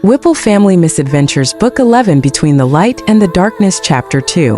Whipple Family Misadventures Book 11 Between the Light and the Darkness Chapter 2.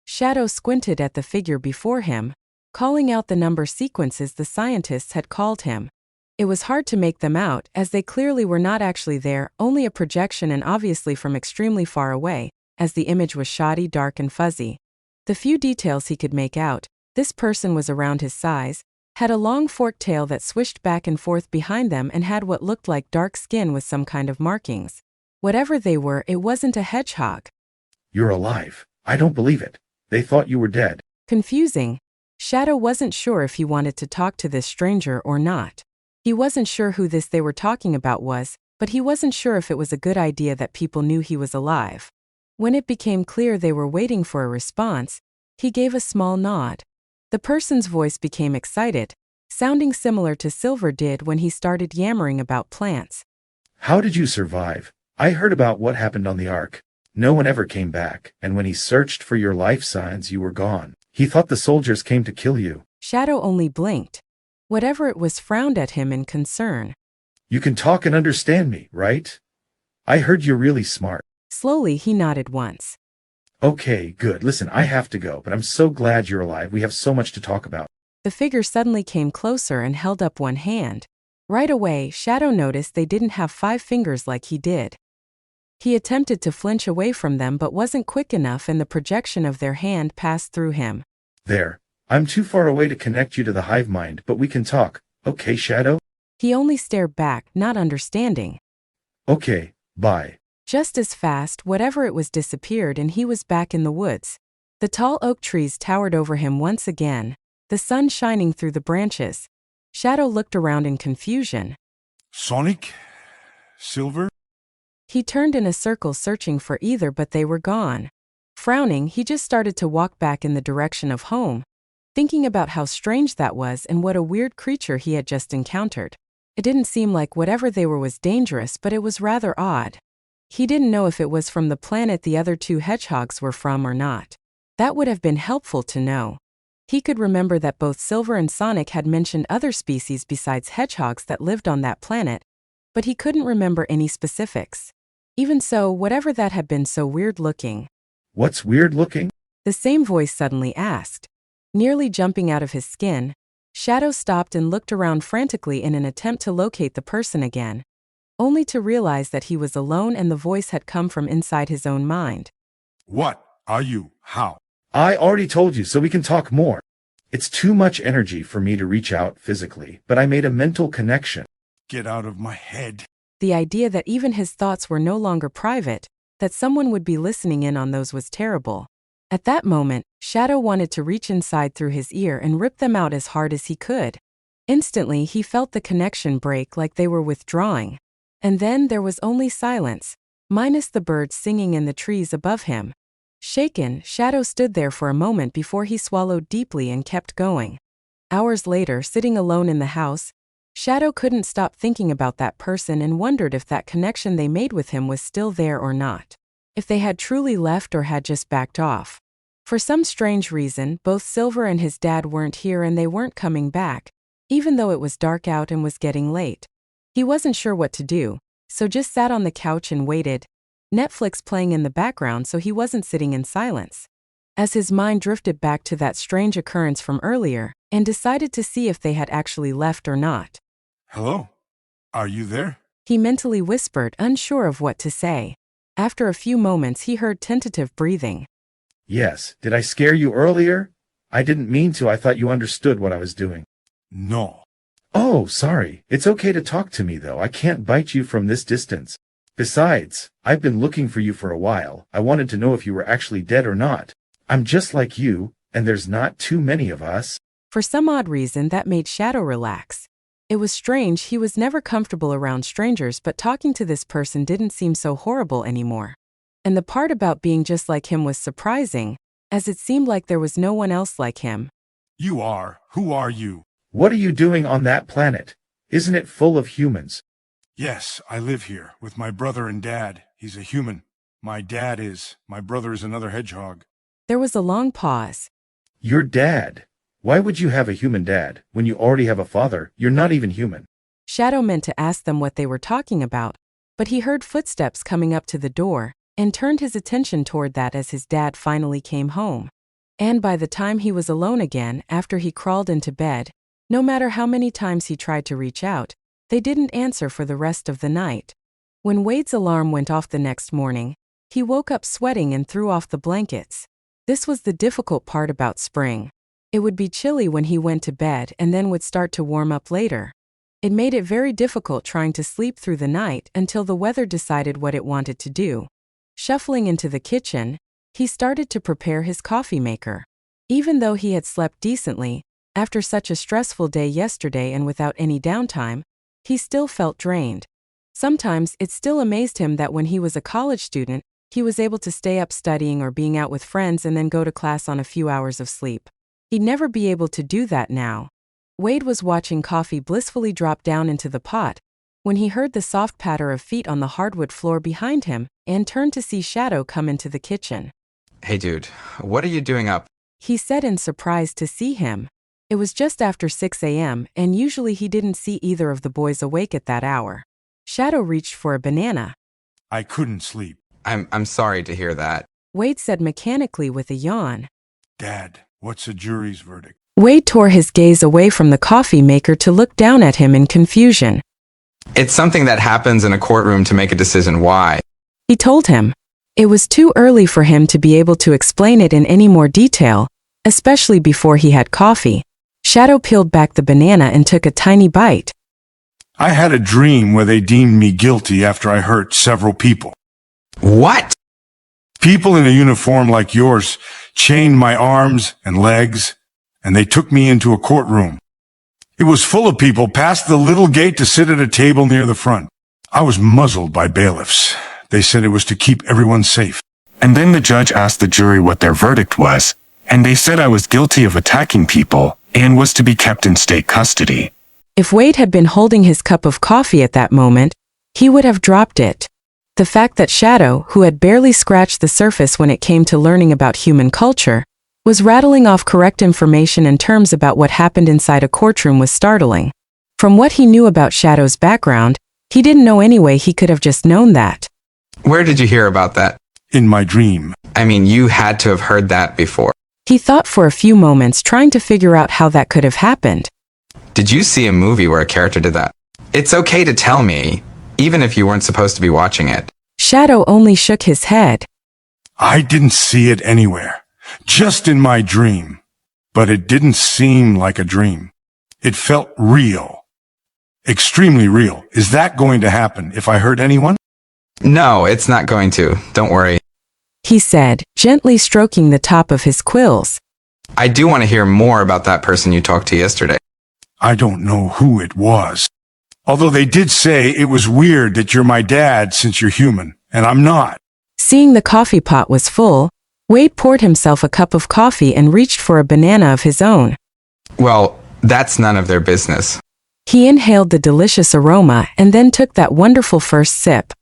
Shadow squinted at the figure before him, calling out the number sequences the scientists had called him. It was hard to make them out, as they clearly were not actually there, only a projection and obviously from extremely far away, as the image was shoddy, dark and fuzzy. The few details he could make out: this person was around his size, had a long forked tail that swished back and forth behind them and had what looked like dark skin with some kind of markings. Whatever they were, it wasn't a hedgehog. You're alive. I don't believe it. They thought you were dead. Confusing. Shadow wasn't sure if he wanted to talk to this stranger or not. He wasn't sure who this they were talking about was, but he wasn't sure if it was a good idea that people knew he was alive. When it became clear they were waiting for a response, he gave a small nod. The person's voice became excited, sounding similar to Silver did when he started yammering about plants. How did you survive? I heard about what happened on the Ark. No one ever came back, and when he searched for your life signs, you were gone. He thought the soldiers came to kill you. Shadow only blinked. Whatever it was frowned at him in concern. You can talk and understand me, right? I heard you're really smart. Slowly he nodded once. Okay, good. Listen, I have to go, but I'm so glad you're alive. We have so much to talk about. The figure suddenly came closer and held up one hand. Right away, Shadow noticed they didn't have 5 fingers like he did. He attempted to flinch away from them but wasn't quick enough, and the projection of their hand passed through him. There. I'm too far away to connect you to the hive mind, but we can talk. Okay, Shadow? He only stared back, not understanding. Okay, bye. Just as fast, whatever it was disappeared and he was back in the woods. The tall oak trees towered over him once again, the sun shining through the branches. Shadow looked around in confusion. Sonic? Silver? He turned in a circle searching for either, but they were gone. Frowning, he just started to walk back in the direction of home, thinking about how strange that was and what a weird creature he had just encountered. It didn't seem like whatever they were was dangerous, but it was rather odd. He didn't know if it was from the planet the other 2 hedgehogs were from or not. That would have been helpful to know. He could remember that both Silver and Sonic had mentioned other species besides hedgehogs that lived on that planet, but he couldn't remember any specifics. Even so, whatever that had been so weird looking. What's weird looking? The same voice suddenly asked. Nearly jumping out of his skin, Shadow stopped and looked around frantically in an attempt to locate the person again, only to realize that he was alone and the voice had come from inside his own mind. What are you? How? I already told you, so we can talk more. It's too much energy for me to reach out physically, but I made a mental connection. Get out of my head. The idea that even his thoughts were no longer private, that someone would be listening in on those, was terrible. At that moment, Shadow wanted to reach inside through his ear and rip them out as hard as he could. Instantly, he felt the connection break, like they were withdrawing. And then there was only silence, minus the birds singing in the trees above him. Shaken, Shadow stood there for a moment before he swallowed deeply and kept going. Hours later, sitting alone in the house, Shadow couldn't stop thinking about that person and wondered if that connection they made with him was still there or not. If they had truly left or had just backed off. For some strange reason, both Silver and his dad weren't here and they weren't coming back, even though it was dark out and was getting late. He wasn't sure what to do, so just sat on the couch and waited, Netflix playing in the background so he wasn't sitting in silence. As his mind drifted back to that strange occurrence from earlier, and decided to see if they had actually left or not. Hello? Are you there? He mentally whispered, unsure of what to say. After a few moments he heard tentative breathing. Yes, did I scare you earlier? I didn't mean to. I thought you understood what I was doing. No. Oh, sorry. It's okay to talk to me though. I can't bite you from this distance. Besides, I've been looking for you for a while. I wanted to know if you were actually dead or not. I'm just like you, and there's not too many of us. For some odd reason that made Shadow relax. It was strange, he was never comfortable around strangers, but talking to this person didn't seem so horrible anymore. And the part about being just like him was surprising, as it seemed like there was no one else like him. You are. Who are you? What are you doing on that planet? Isn't it full of humans? Yes, I live here with my brother and dad. He's a human. My dad is. My brother is another hedgehog. There was a long pause. Your dad. Why would you have a human dad when you already have a father? You're not even human. Shadow meant to ask them what they were talking about, but he heard footsteps coming up to the door and turned his attention toward that as his dad finally came home. And by the time he was alone again after he crawled into bed, no matter how many times he tried to reach out, they didn't answer for the rest of the night. When Wade's alarm went off the next morning, he woke up sweating and threw off the blankets. This was the difficult part about spring. It would be chilly when he went to bed and then would start to warm up later. It made it very difficult trying to sleep through the night until the weather decided what it wanted to do. Shuffling into the kitchen, he started to prepare his coffee maker. Even though he had slept decently, after such a stressful day yesterday and without any downtime, he still felt drained. Sometimes it still amazed him that when he was a college student, he was able to stay up studying or being out with friends and then go to class on a few hours of sleep. He'd never be able to do that now. Wade was watching coffee blissfully drop down into the pot when he heard the soft patter of feet on the hardwood floor behind him and turned to see Shadow come into the kitchen. Hey dude, what are you doing up? He said in surprise to see him. It was just after 6 a.m. and usually he didn't see either of the boys awake at that hour. Shadow reached for a banana. I couldn't sleep. I'm sorry to hear that. Wade said mechanically with a yawn. Dad, what's a jury's verdict? Wade tore his gaze away from the coffee maker to look down at him in confusion. It's something that happens in a courtroom to make a decision why. He told him. It was too early for him to be able to explain it in any more detail, especially before he had coffee. Shadow peeled back the banana and took a tiny bite. I had a dream where they deemed me guilty after I hurt several people. What? People in a uniform like yours chained my arms and legs, and they took me into a courtroom. It was full of people past the little gate to sit at a table near the front. I was muzzled by bailiffs. They said it was to keep everyone safe. And then the judge asked the jury what their verdict was, and they said I was guilty of attacking people and was to be kept in state custody. If Wade had been holding his cup of coffee at that moment, he would have dropped it. The fact that Shadow, who had barely scratched the surface when it came to learning about human culture, was rattling off correct information and terms about what happened inside a courtroom was startling. From what he knew about Shadow's background, he didn't know any way he could have just known that. Where did you hear about that? In my dream. I mean, you had to have heard that before. He thought for a few moments trying to figure out how that could have happened. Did you see a movie where a character did that? It's okay to tell me, even if you weren't supposed to be watching it. Shadow only shook his head. I didn't see it anywhere. Just in my dream. But it didn't seem like a dream. It felt real. Extremely real. Is that going to happen if I hurt anyone? No, it's not going to. Don't worry. He said, gently stroking the top of his quills. I do want to hear more about that person you talked to yesterday. I don't know who it was. Although they did say it was weird that you're my dad since you're human, and I'm not. Seeing the coffee pot was full, Wade poured himself a cup of coffee and reached for a banana of his own. Well, that's none of their business. He inhaled the delicious aroma and then took that wonderful first sip.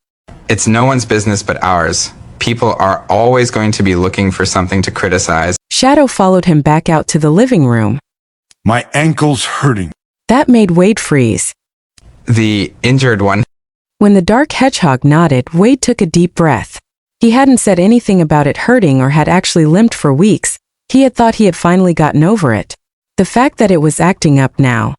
It's no one's business but ours. People are always going to be looking for something to criticize. Shadow followed him back out to the living room. My ankle's hurting. That made Wade freeze. The injured one. When the dark hedgehog nodded, Wade took a deep breath. He hadn't said anything about it hurting or had actually limped for weeks. He had thought he had finally gotten over it. The fact that it was acting up now.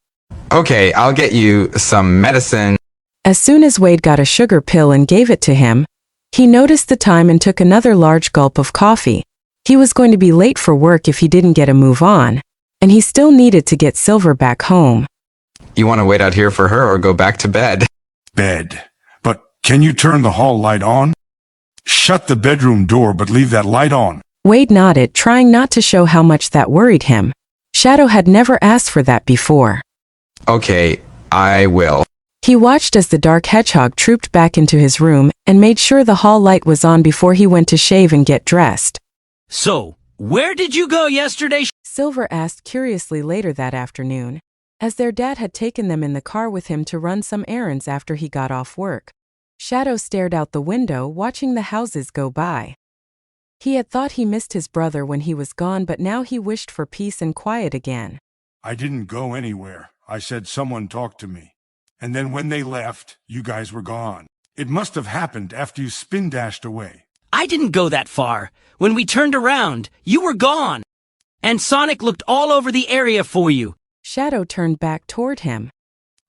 Okay, I'll get you some medicine. As soon as Wade got a sugar pill and gave it to him, he noticed the time and took another large gulp of coffee. He was going to be late for work if he didn't get a move on, and he still needed to get Silver back home. You want to wait out here for her or go back to bed? Bed. But can you turn the hall light on? Shut the bedroom door, but leave that light on. Wade nodded, trying not to show how much that worried him. Shadow had never asked for that before. Okay, I will. He watched as the dark hedgehog trooped back into his room and made sure the hall light was on before he went to shave and get dressed. So, where did you go yesterday? Silver asked curiously later that afternoon, as their dad had taken them in the car with him to run some errands after he got off work. Shadow stared out the window, watching the houses go by. He had thought he missed his brother when he was gone, but now he wished for peace and quiet again. I didn't go anywhere. I said someone talked to me. And then when they left, you guys were gone. It must have happened after you spin-dashed away. I didn't go that far. When we turned around, you were gone. And Sonic looked all over the area for you. Shadow turned back toward him.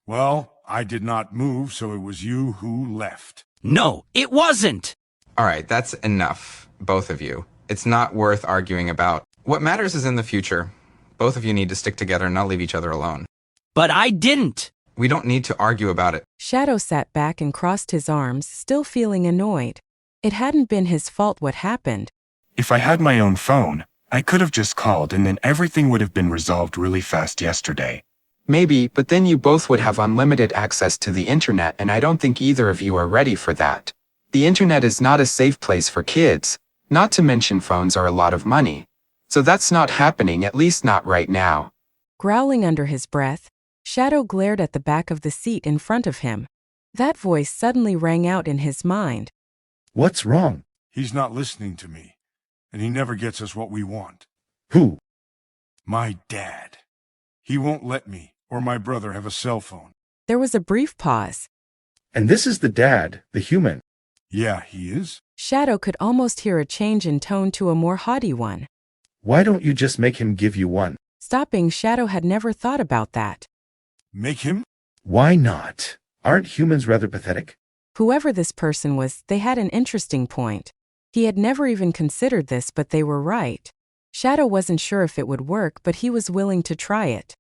Well, I did not move, so it was you who left. No, it wasn't. All right, that's enough, both of you. It's not worth arguing about. What matters is in the future. Both of you need to stick together and not leave each other alone. But I didn't. We don't need to argue about it. Shadow sat back and crossed his arms, still feeling annoyed. It hadn't been his fault what happened. If I had my own phone, I could have just called and then everything would have been resolved really fast yesterday. Maybe, but then you both would have unlimited access to the internet, and I don't think either of you are ready for that. The internet is not a safe place for kids, not to mention phones are a lot of money. So that's not happening, at least not right now. Growling under his breath, Shadow glared at the back of the seat in front of him. That voice suddenly rang out in his mind. What's wrong? He's not listening to me, and he never gets us what we want. Who? My dad. He won't let me or my brother have a cell phone. There was a brief pause. And this is the dad, the human. Yeah, he is. Shadow could almost hear a change in tone to a more haughty one. Why don't you just make him give you one? Stopping, Shadow had never thought about that. Make him? Why not? Aren't humans rather pathetic? Whoever this person was, they had an interesting point. He had never even considered this, but they were right. Shadow wasn't sure if it would work, but he was willing to try it.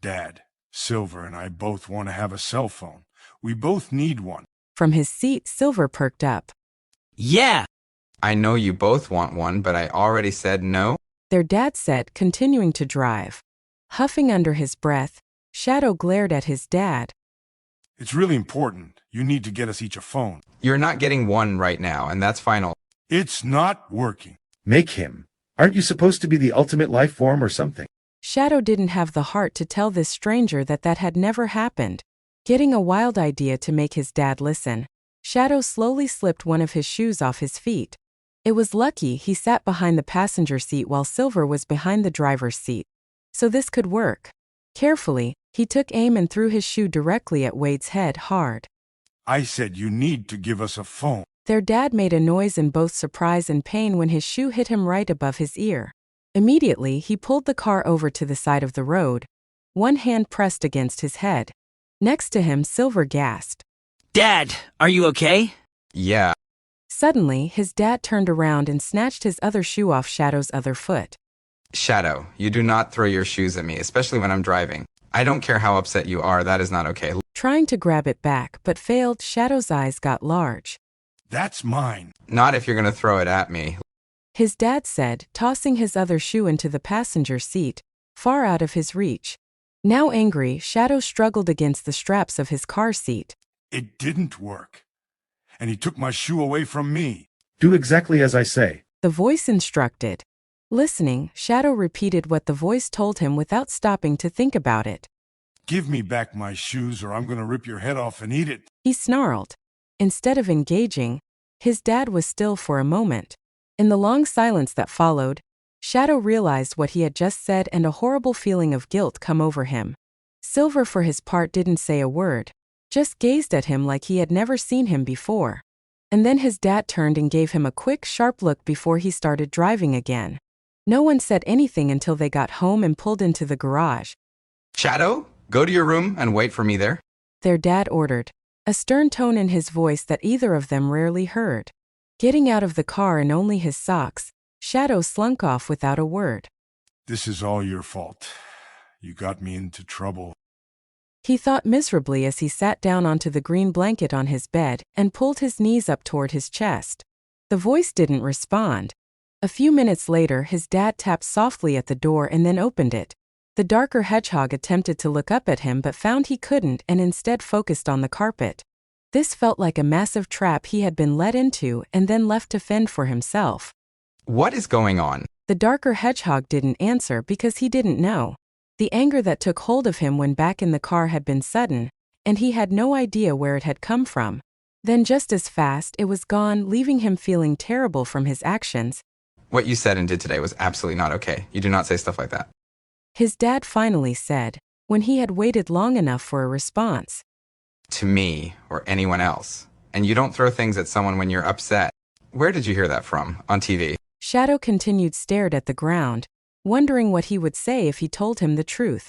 Dad, Silver and I both want to have a cell phone. We both need one. From his seat, Silver perked up. Yeah. I know you both want one, but I already said no. Their dad said, continuing to drive. Huffing under his breath, Shadow glared at his dad. It's really important. You need to get us each a phone. You're not getting one right now, and that's final. It's not working. Make him. Aren't you supposed to be the ultimate life form or something? Shadow didn't have the heart to tell this stranger that had never happened. Getting a wild idea to make his dad listen, Shadow slowly slipped one of his shoes off his feet. It was lucky he sat behind the passenger seat while Silver was behind the driver's seat. So this could work. Carefully, he took aim and threw his shoe directly at Wade's head hard. I said you need to give us a phone. Their dad made a noise in both surprise and pain when his shoe hit him right above his ear. Immediately, he pulled the car over to the side of the road, one hand pressed against his head. Next to him, Silver gasped. Dad, are you okay? Yeah. Suddenly, his dad turned around and snatched his other shoe off Shadow's other foot. Shadow, you do not throw your shoes at me, especially when I'm driving. I don't care how upset you are, that is not okay. Trying to grab it back but failed, Shadow's eyes got large. That's mine. Not if you're going to throw it at me. His dad said, tossing his other shoe into the passenger seat, far out of his reach. Now angry, Shadow struggled against the straps of his car seat. It didn't work. And he took my shoe away from me. Do exactly as I say. The voice instructed. Listening, Shadow repeated what the voice told him without stopping to think about it. Give me back my shoes or I'm going to rip your head off and eat it. He snarled. Instead of engaging, his dad was still for a moment. In the long silence that followed, Shadow realized what he had just said and a horrible feeling of guilt come over him. Silver, for his part, didn't say a word, just gazed at him like he had never seen him before. And then his dad turned and gave him a quick, sharp look before he started driving again. No one said anything until they got home and pulled into the garage. Shadow, go to your room and wait for me there. Their dad ordered, a stern tone in his voice that either of them rarely heard. Getting out of the car in only his socks, Shadow slunk off without a word. This is all your fault. You got me into trouble. He thought miserably as he sat down onto the green blanket on his bed and pulled his knees up toward his chest. The voice didn't respond. A few minutes later, his dad tapped softly at the door and then opened it. The darker hedgehog attempted to look up at him but found he couldn't and instead focused on the carpet. This felt like a massive trap he had been led into and then left to fend for himself. What is going on? The darker hedgehog didn't answer because he didn't know. The anger that took hold of him when back in the car had been sudden, and he had no idea where it had come from. Then just as fast, it was gone, leaving him feeling terrible from his actions. What you said and did today was absolutely not okay. You do not say stuff like that. His dad finally said, when he had waited long enough for a response. To me or anyone else. And you don't throw things at someone when you're upset. Where did you hear that from? On TV? Shadow continued stared at the ground, wondering what he would say if he told him the truth.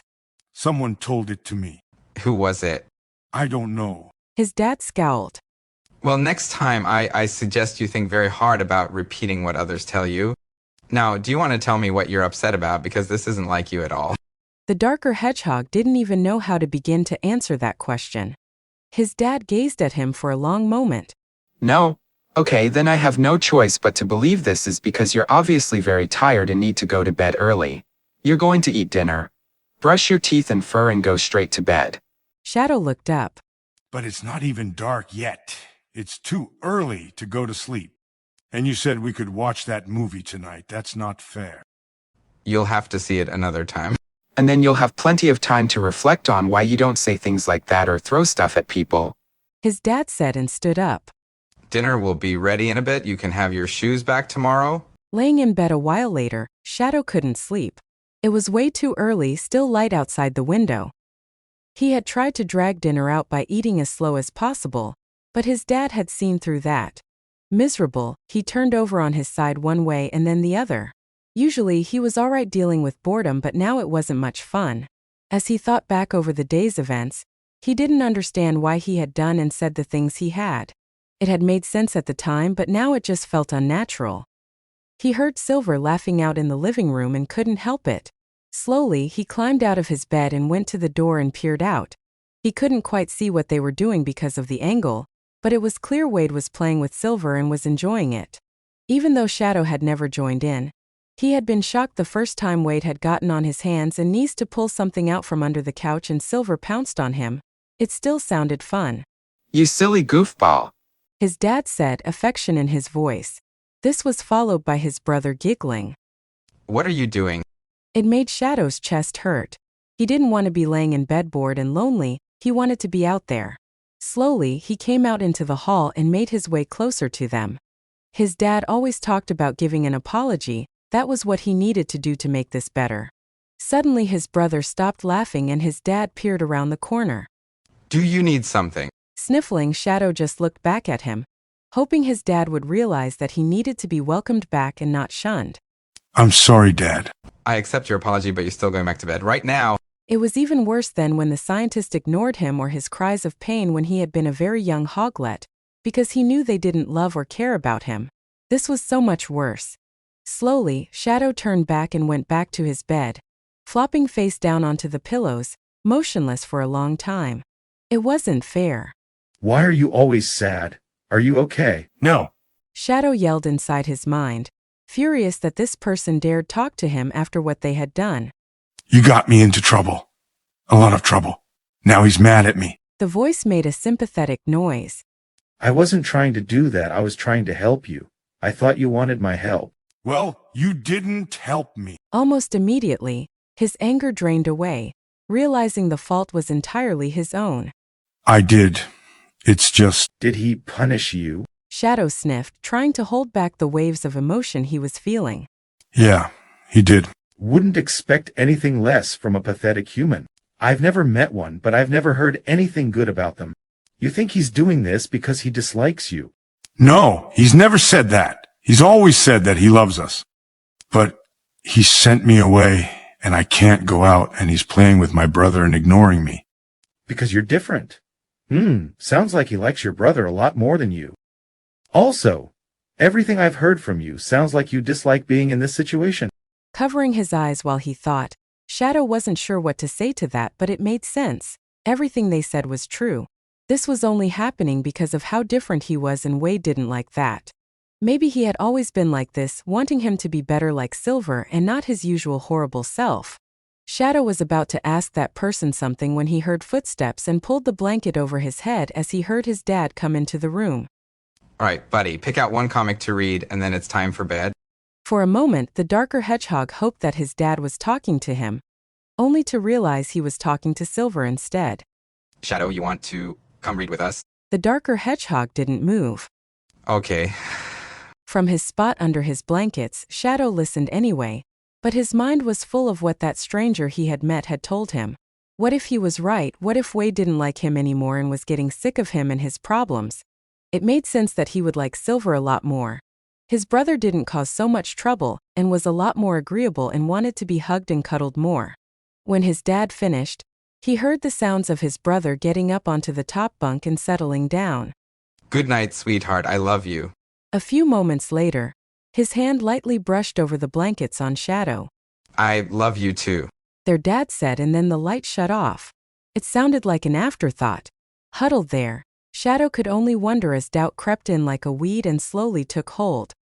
Someone told it to me. Who was it? I don't know. His dad scowled. Well, next time I suggest you think very hard about repeating what others tell you. Now, do you want to tell me what you're upset about? Because this isn't like you at all. The darker hedgehog didn't even know how to begin to answer that question. His dad gazed at him for a long moment. No? Okay, then I have no choice but to believe this is because you're obviously very tired and need to go to bed early. You're going to eat dinner. Brush your teeth and fur and go straight to bed. Shadow looked up. But it's not even dark yet. It's too early to go to sleep. And you said we could watch that movie tonight. That's not fair. You'll have to see it another time. And then you'll have plenty of time to reflect on why you don't say things like that or throw stuff at people. His dad said and stood up. Dinner will be ready in a bit. You can have your shoes back tomorrow. Laying in bed a while later, Shadow couldn't sleep. It was way too early, still light outside the window. He had tried to drag dinner out by eating as slow as possible, but his dad had seen through that. Miserable, he turned over on his side one way and then the other. Usually he was alright dealing with boredom, but now it wasn't much fun. As he thought back over the day's events, he didn't understand why he had done and said the things he had. It had made sense at the time, but now it just felt unnatural. He heard Silver laughing out in the living room and couldn't help it. Slowly, he climbed out of his bed and went to the door and peered out. He couldn't quite see what they were doing because of the angle, but it was clear Wade was playing with Silver and was enjoying it. Even though Shadow had never joined in, he had been shocked the first time Wade had gotten on his hands and knees to pull something out from under the couch and Silver pounced on him. It still sounded fun. You silly goofball. His dad said, affection in his voice. This was followed by his brother giggling. What are you doing? It made Shadow's chest hurt. He didn't want to be laying in bed bored and lonely, he wanted to be out there. Slowly, he came out into the hall and made his way closer to them. His dad always talked about giving an apology. That was what he needed to do to make this better. Suddenly his brother stopped laughing and his dad peered around the corner. Do you need something? Sniffling, Shadow just looked back at him, hoping his dad would realize that he needed to be welcomed back and not shunned. I'm sorry, Dad. I accept your apology, but you're still going back to bed right now. It was even worse than when the scientist ignored him or his cries of pain when he had been a very young hoglet, because he knew they didn't love or care about him. This was so much worse. Slowly, Shadow turned back and went back to his bed, flopping face down onto the pillows, motionless for a long time. It wasn't fair. Why are you always sad? Are you okay? No. Shadow yelled inside his mind, furious that this person dared talk to him after what they had done. You got me into trouble. A lot of trouble. Now he's mad at me. The voice made a sympathetic noise. I wasn't trying to do that. I was trying to help you. I thought you wanted my help. Well, you didn't help me. Almost immediately, his anger drained away, realizing the fault was entirely his own. I did. It's just... Did he punish you? Shadow sniffed, trying to hold back the waves of emotion he was feeling. Yeah, he did. Wouldn't expect anything less from a pathetic human. I've never met one, but I've never heard anything good about them. You think he's doing this because he dislikes you? No, he's never said that. He's always said that he loves us. But he sent me away, and I can't go out, and he's playing with my brother and ignoring me. Because you're different. Sounds like he likes your brother a lot more than you. Also, everything I've heard from you sounds like you dislike being in this situation. Covering his eyes while he thought, Shadow wasn't sure what to say to that, but it made sense. Everything they said was true. This was only happening because of how different he was, and Wade didn't like that. Maybe he had always been like this, wanting him to be better like Silver and not his usual horrible self. Shadow was about to ask that person something when he heard footsteps and pulled the blanket over his head as he heard his dad come into the room. All right, buddy, pick out one comic to read, and then it's time for bed. For a moment, the darker hedgehog hoped that his dad was talking to him, only to realize he was talking to Silver instead. Shadow, you want to come read with us? The darker hedgehog didn't move. Okay. From his spot under his blankets, Shadow listened anyway, but his mind was full of what that stranger he had met had told him. What if he was right? What if Wade didn't like him anymore and was getting sick of him and his problems? It made sense that he would like Silver a lot more. His brother didn't cause so much trouble and was a lot more agreeable and wanted to be hugged and cuddled more. When his dad finished, he heard the sounds of his brother getting up onto the top bunk and settling down. Good night, sweetheart. I love you. A few moments later, his hand lightly brushed over the blankets on Shadow. I love you too. Their dad said, and then the light shut off. It sounded like an afterthought. Huddled there, Shadow could only wonder as doubt crept in like a weed and slowly took hold.